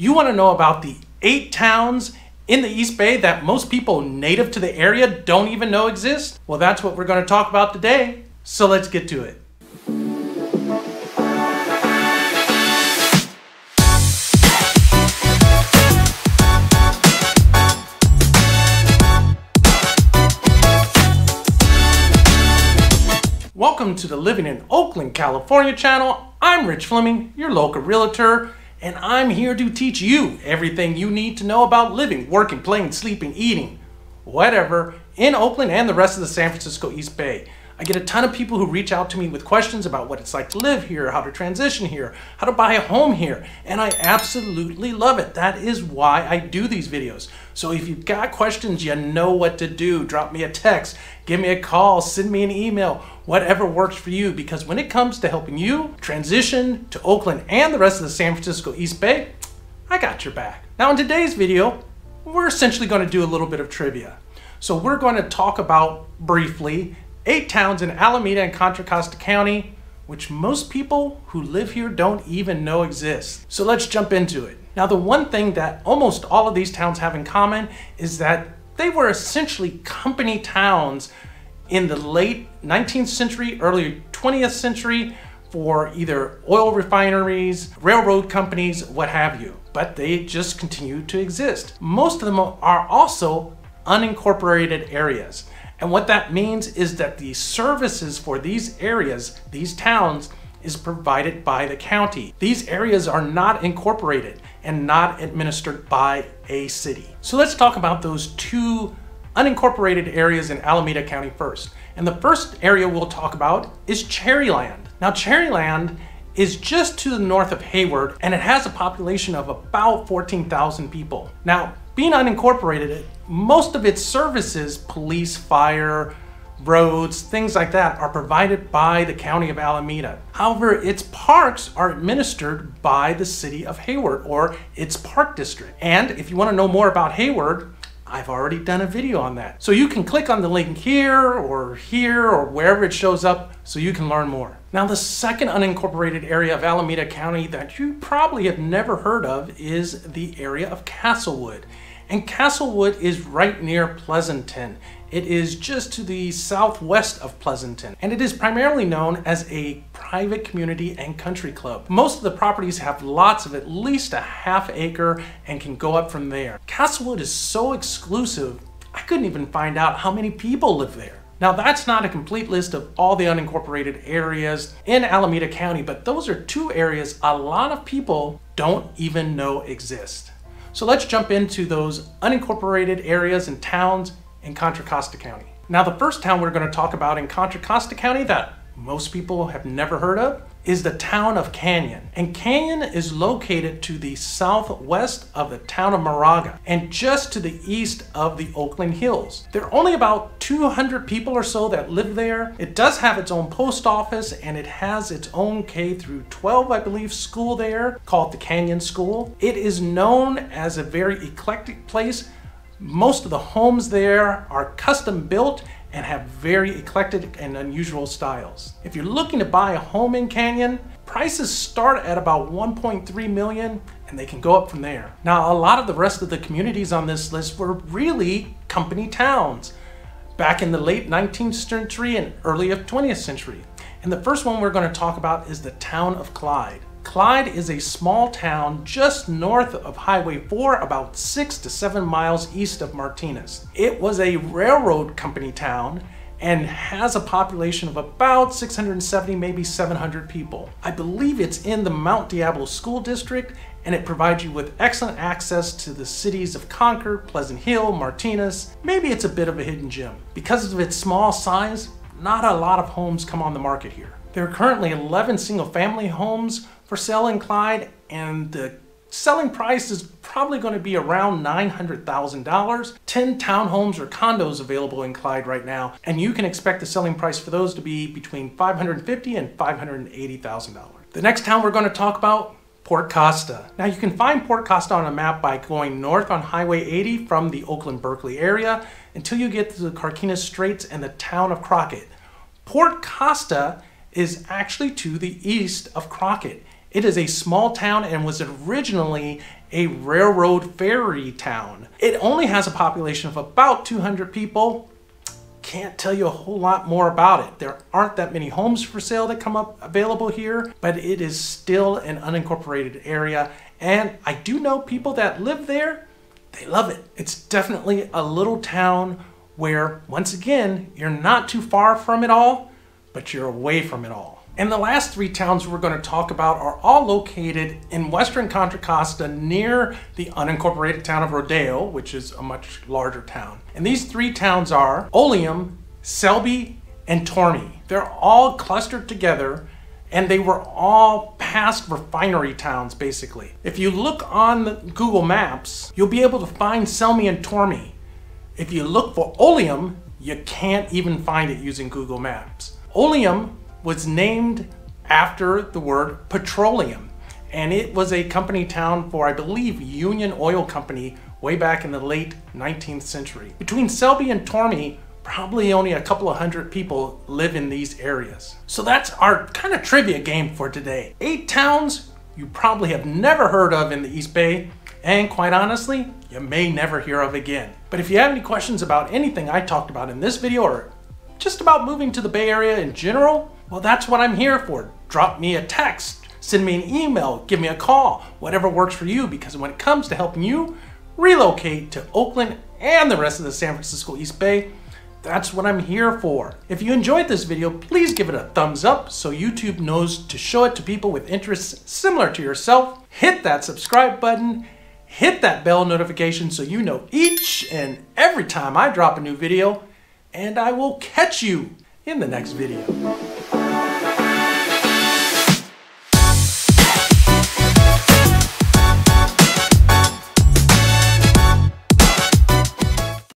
You want to know about the 8 towns in the East Bay that most people native to the area don't even know exist? Well, that's what we're going to talk about today. So let's get to it. Welcome to the Living in Oakland, California channel. I'm Rich Fleming, your local realtor, and I'm here to teach you everything you need to know about living, working, playing, sleeping, eating, whatever, in Oakland and the rest of the San Francisco East Bay. I get a ton of people who reach out to me with questions about what it's like to live here, how to transition here, how to buy a home here, and I absolutely love it. That is why I do these videos. So if you've got questions, you know what to do. Drop me a text, give me a call, send me an email, whatever works for you, because when it comes to helping you transition to Oakland and the rest of the San Francisco East Bay, I got your back. Now in today's video, we're essentially going to do a little bit of trivia. So we're going to talk about briefly 8 towns in Alameda and Contra Costa County, which most people who live here don't even know exist. So let's jump into it. Now, the one thing that almost all of these towns have in common is that they were essentially company towns in the late 19th century, early 20th century for either oil refineries, railroad companies, what have you. But they just continue to exist. Most of them are also unincorporated areas. And what that means is that the services for these areas, these towns, is provided by the county. These areas are not incorporated and not administered by a city. So let's talk about those 2 unincorporated areas in Alameda County first. And the first area we'll talk about is Cherryland. Now, Cherryland is just to the north of Hayward, and it has a population of about 14,000 people. Now, being unincorporated, most of its services, police, fire, roads, things like that, are provided by the County of Alameda. However, its parks are administered by the City of Hayward, or its park district. And if you want to know more about Hayward, I've already done a video on that. So you can click on the link here or wherever it shows up so you can learn more. Now, the second unincorporated area of Alameda County that you probably have never heard of is the area of Castlewood. And Castlewood is right near Pleasanton. It is just to the southwest of Pleasanton, and it is primarily known as a private community and country club. Most of the properties have lots of at least a ½ acre and can go up from there. Castlewood is so exclusive, I couldn't even find out how many people live there. Now, that's not a complete list of all the unincorporated areas in Alameda County, but those are 2 areas a lot of people don't even know exist. So let's jump into those unincorporated areas and towns in Contra Costa County. Now, the first town we're going to talk about in Contra Costa County that most people have never heard of is the town of Canyon. And Canyon is located to the southwest of the town of Moraga and just to the east of the Oakland Hills. There are only about 200 people or so that live there. It does have its own post office, and it has its own K through 12, I believe, school there called the Canyon School. It is known as a very eclectic place. Most of the homes there are custom built and have very eclectic and unusual styles. If you're looking to buy a home in Canyon, prices start at about $1.3 million and they can go up from there. Now, a lot of the rest of the communities on this list were really company towns back in the late 19th century and early 20th century. And the first one we're going to talk about is the town of Clyde. Clyde is a small town just north of Highway 4, about 6 to 7 miles east of Martinez. It was a railroad company town and has a population of about 670, maybe 700 people. I believe it's in the Mount Diablo School District, and it provides you with excellent access to the cities of Concord, Pleasant Hill, Martinez. Maybe it's a bit of a hidden gem. Because of its small size, not a lot of homes come on the market here. There are currently 11 single-family homes for sale in Clyde, and the selling price is probably going to be around $900,000. 10 townhomes or condos available in Clyde right now, and you can expect the selling price for those to be between $550,000 and $580,000. The next town we're going to talk about, Port Costa. Now, you can find Port Costa on a map by going north on Highway 80 from the Oakland-Berkeley area until you get to the Carquinez Straits and the town of Crockett. Port Costa is actually to the east of Crockett, It is a small town and was originally a railroad ferry town. It only has a population of about 200 people. Can't tell you a whole lot more about it. There aren't that many homes for sale that come up available here, but it is still an unincorporated area. And I do know people that live there. They love it. It's definitely a little town where, once again, you're not too far from it all, but you're away from it all. And the last three towns we're going to talk about are all located in western Contra Costa near the unincorporated town of Rodeo, which is a much larger town. And these three towns are Oleum, Selby, and Tormey. They're all clustered together, and they were all past refinery towns, basically. If you look on the Google Maps, you'll be able to find Selby and Tormey. If you look for Oleum, you can't even find it using Google Maps. Oleum was named after the word petroleum, and it was a company town for, I believe, Union Oil Company way back in the late 19th century. Between Selby and Tormey, probably only a couple of hundred people live in these areas. So that's our kind of trivia game for today. 8 towns you probably have never heard of in the East Bay, and quite honestly, you may never hear of again. But if you have any questions about anything I talked about in this video, or just about moving to the Bay Area in general, well, that's what I'm here for. Drop me a text, send me an email, give me a call, whatever works for you, because when it comes to helping you relocate to Oakland and the rest of the San Francisco East Bay, that's what I'm here for. If you enjoyed this video, please give it a thumbs up so YouTube knows to show it to people with interests similar to yourself. Hit that subscribe button, hit that bell notification so you know each and every time I drop a new video, and I will catch you in the next video.